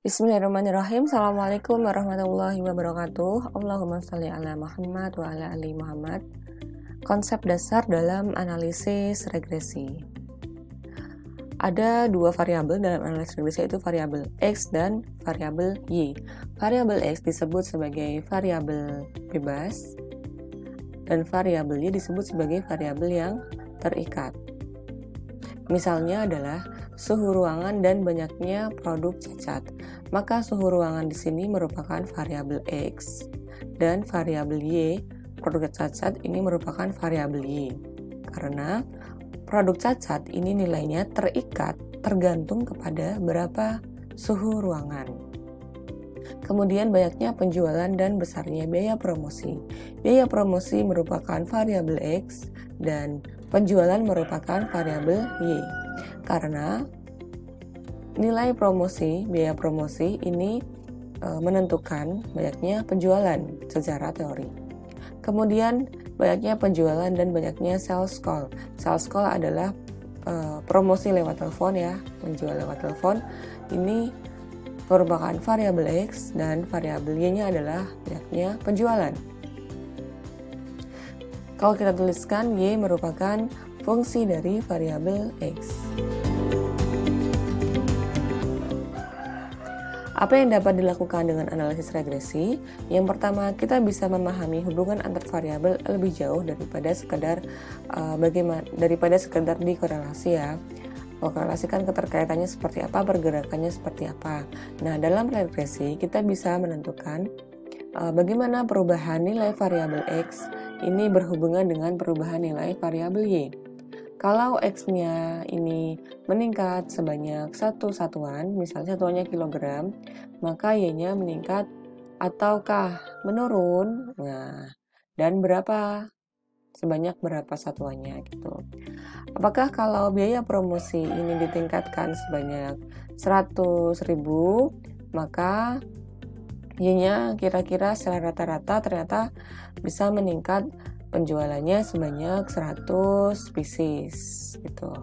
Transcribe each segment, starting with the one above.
Bismillahirrahmanirrahim. Assalamualaikum warahmatullahi wabarakatuh. Allahumma sholli ala Muhammad wa ala ali Muhammad. Konsep dasar dalam analisis regresi. Ada dua variabel dalam analisis regresi, yaitu variabel X dan variabel Y. Variabel X disebut sebagai variabel bebas dan variabel Y disebut sebagai variabel yang terikat. Misalnya adalah suhu ruangan dan banyaknya produk cacat. Maka suhu ruangan di sini merupakan variabel X dan variabel Y, produk cacat ini merupakan variabel Y. Karena produk cacat ini nilainya terikat tergantung kepada berapa suhu ruangan. Kemudian banyaknya penjualan dan besarnya biaya promosi. Biaya promosi merupakan variabel X dan penjualan merupakan variabel Y. Karena nilai promosi, biaya promosi ini menentukan banyaknya penjualan secara teori. Kemudian banyaknya penjualan dan banyaknya sales call. Sales call adalah promosi lewat telepon ya, menjual lewat telepon. Ini merupakan variabel X dan variabel Y-nya adalah banyaknya penjualan. Kalau kita tuliskan, Y merupakan fungsi dari variabel X. Apa yang dapat dilakukan dengan analisis regresi? Yang pertama, kita bisa memahami hubungan antar variabel lebih jauh daripada sekedar dikorelasi ya. Korelasikan keterkaitannya seperti apa, pergerakannya seperti apa. Nah, dalam regresi kita bisa menentukan bagaimana perubahan nilai variabel X ini berhubungan dengan perubahan nilai variabel Y. Kalau X-nya ini meningkat sebanyak satu satuan, misalnya satuannya kilogram, maka Y-nya meningkat ataukah menurun? Nah, dan berapa? Sebanyak berapa satuannya gitu. Apakah kalau biaya promosi ini ditingkatkan sebanyak 100.000, maka Y-nya kira-kira secara rata-rata ternyata bisa meningkat penjualannya sebanyak 100 pieces gitu.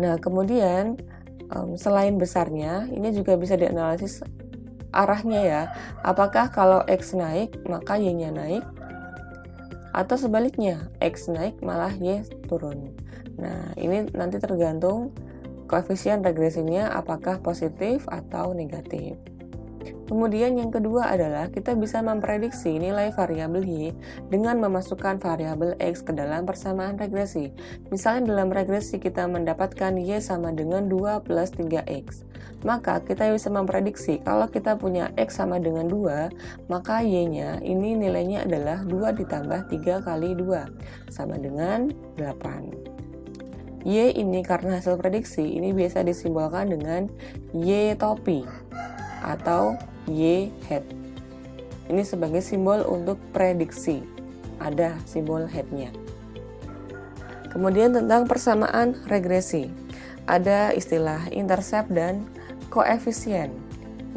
Nah, kemudian selain besarnya, ini juga bisa dianalisis arahnya ya. Apakah kalau X naik, maka Y-nya naik? Atau sebaliknya, X naik malah Y turun. Nah, ini nanti tergantung koefisien regresinya apakah positif atau negatif. Kemudian yang kedua adalah kita bisa memprediksi nilai variabel Y dengan memasukkan variabel X ke dalam persamaan regresi. Misalnya dalam regresi kita mendapatkan Y sama dengan 2 plus 3X. Maka kita bisa memprediksi kalau kita punya X sama dengan 2, maka Y-nya ini nilainya adalah 2 ditambah 3 kali 2, sama dengan 8. Y ini karena hasil prediksi ini biasa disimbolkan dengan Y topi atau Y head. Ini sebagai simbol untuk prediksi. Ada simbol headnya. Kemudian tentang persamaan regresi. Ada istilah intercept dan koefisien.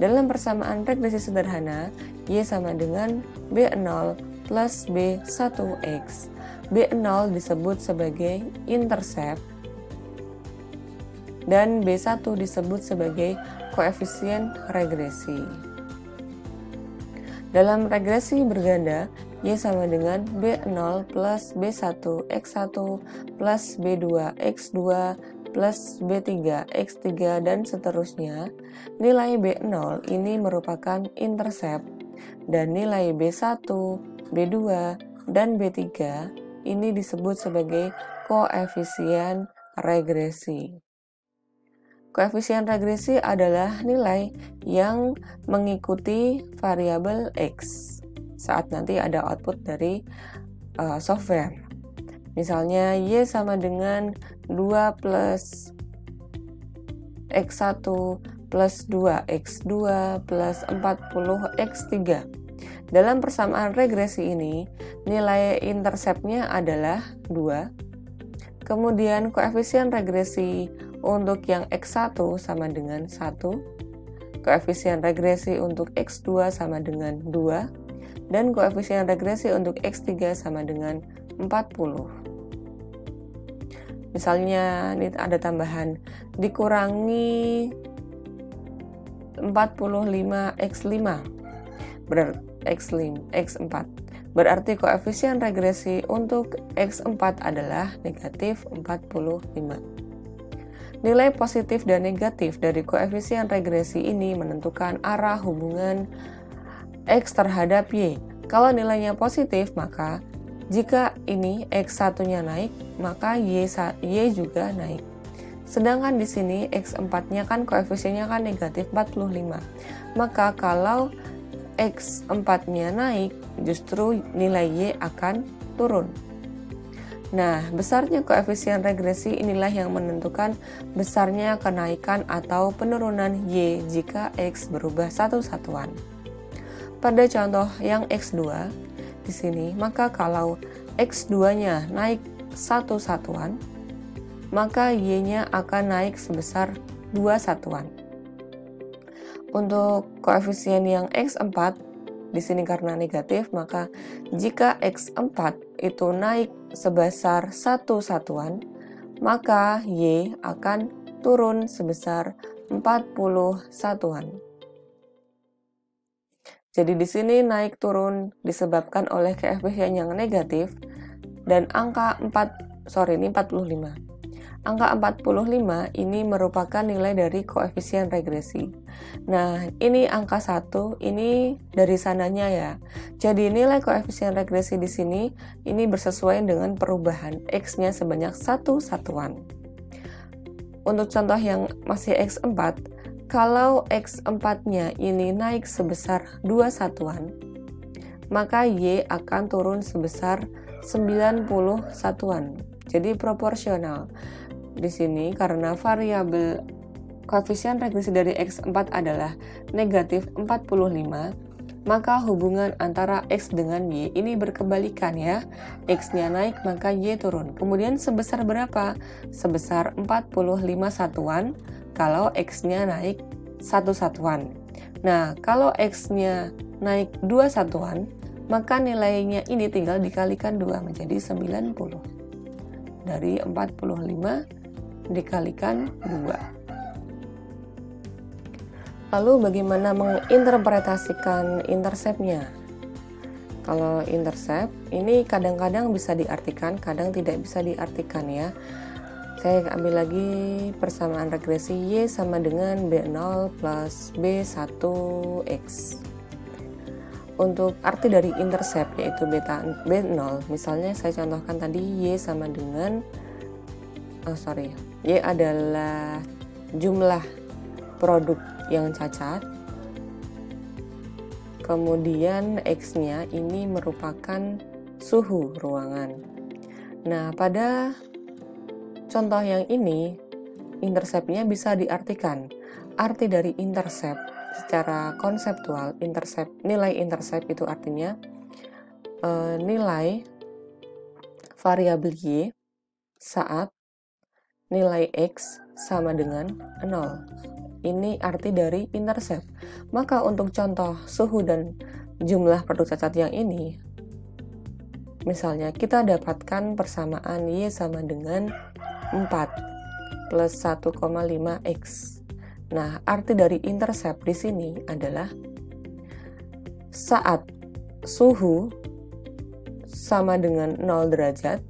Dalam persamaan regresi sederhana, Y sama dengan B0 plus B1X. B0 disebut sebagai intercept dan B1 disebut sebagai koefisien regresi. Dalam regresi berganda, Y sama dengan B0 plus B1 X1 plus B2 X2 plus B3 X3 dan seterusnya. Nilai B0 ini merupakan intercept dan nilai B1, B2, dan B3 ini disebut sebagai koefisien regresi. Koefisien regresi adalah nilai yang mengikuti variabel X saat nanti ada output dari software. Misalnya Y sama dengan 2 plus X1 plus 2X2 plus 40X3. Dalam persamaan regresi ini, nilai interceptnya adalah 2. Kemudian koefisien regresi untuk yang X1 sama dengan 1, koefisien regresi untuk X2 sama dengan 2, dan koefisien regresi untuk X3 sama dengan 40. Misalnya ini ada tambahan dikurangi 45x5 x4. Berarti koefisien regresi untuk x4 adalah negatif 45. Nilai positif dan negatif dari koefisien regresi ini menentukan arah hubungan x terhadap y. Kalau nilainya positif, maka jika ini x1-nya naik, maka y juga naik. Sedangkan di sini x4-nya kan koefisiennya kan negatif 45. Maka kalau x4-nya naik, justru nilai y akan turun. Nah, besarnya koefisien regresi inilah yang menentukan besarnya kenaikan atau penurunan y jika x berubah satu satuan. Pada contoh yang x2 di sini, maka kalau x2-nya naik satu satuan, maka y-nya akan naik sebesar 2 satuan. Untuk koefisien yang x4 di sini karena negatif, maka jika x4 itu naik sebesar 1 satuan, maka y akan turun sebesar 40 satuan. Jadi di sini naik turun disebabkan oleh koefisien yang negatif dan angka 45. Angka 45 ini merupakan nilai dari koefisien regresi. Nah, ini angka 1, ini dari sananya ya. Jadi nilai koefisien regresi di sini ini bersesuaian dengan perubahan x-nya sebanyak 1 satuan. Untuk contoh yang masih x4, kalau x4-nya ini naik sebesar 2 satuan, maka y akan turun sebesar 90 satuan. Jadi proporsional. Di sini karena variabel koefisien regresi dari x4 adalah negatif 45, maka hubungan antara x dengan y ini berkebalikan ya. X-nya naik maka y turun. Kemudian sebesar berapa? Sebesar 45 satuan kalau x-nya naik 1 satuan. Nah, kalau x-nya naik 2 satuan, maka nilainya ini tinggal dikalikan 2 menjadi 90. Dari 45 dikalikan 2. Lalu bagaimana menginterpretasikan intercept-nya? Kalau intercept, ini kadang-kadang bisa diartikan, kadang tidak bisa diartikan ya. Saya ambil lagi persamaan regresi y sama dengan b0 plus b1x. Untuk arti dari intercept yaitu b0, misalnya saya contohkan tadi y sama dengan y adalah jumlah produk yang cacat, kemudian x-nya ini merupakan suhu ruangan. Nah, pada contoh yang ini, intercept-nya bisa diartikan. Arti dari intercept secara konseptual, nilai intercept itu artinya nilai variabel y saat nilai x sama dengan 0. Ini arti dari intercept. Maka untuk contoh suhu dan jumlah produk cacat yang ini, misalnya kita dapatkan persamaan y sama dengan 4 plus 1,5x. Nah, arti dari intercept di sini adalah saat suhu sama dengan 0 derajat,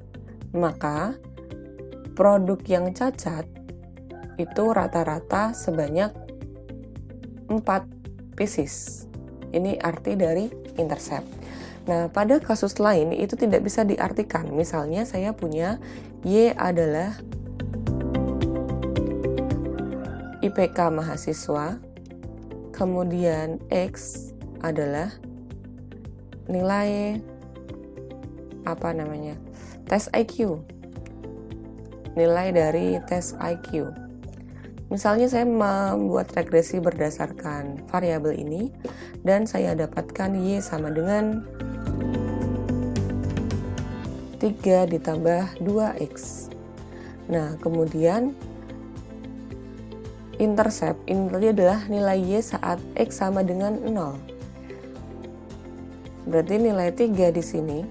maka produk yang cacat itu rata-rata sebanyak 4 pieces. Ini arti dari intercept. Nah, pada kasus lain itu tidak bisa diartikan. Misalnya saya punya y adalah IPK mahasiswa, kemudian x adalah nilai tes IQ. Nilai dari tes IQ. Misalnya saya membuat regresi berdasarkan variabel ini dan saya dapatkan y sama dengan 3 ditambah 2x. Nah, kemudian intercept ini adalah nilai y saat x sama dengan 0. Berarti nilai 3 di sini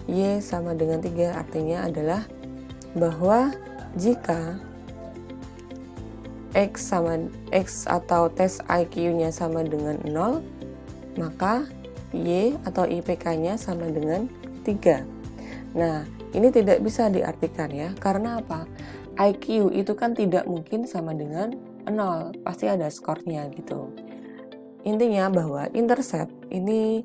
y sama dengan 3 artinya adalah bahwa jika X atau tes IQ-nya sama dengan 0, maka Y atau IPK-nya sama dengan 3. Nah, ini tidak bisa diartikan ya. Karena apa? IQ itu kan tidak mungkin sama dengan 0, pasti ada skornya gitu. Intinya bahwa intercept ini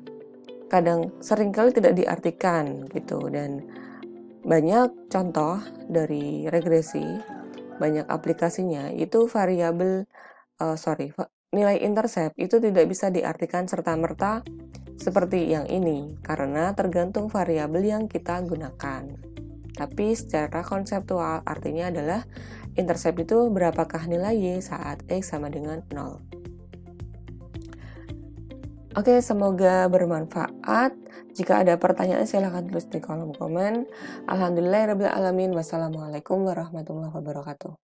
seringkali tidak diartikan gitu, dan banyak contoh dari regresi, banyak aplikasinya itu nilai intercept itu tidak bisa diartikan serta-merta seperti yang ini karena tergantung variabel yang kita gunakan. Tapi secara konseptual artinya adalah intercept itu berapakah nilai Y saat X sama dengan 0. Oke, semoga bermanfaat. Jika ada pertanyaan silahkan tulis di kolom komen. Alhamdulillahirabbil alamin. Wassalamualaikum warahmatullahi wabarakatuh.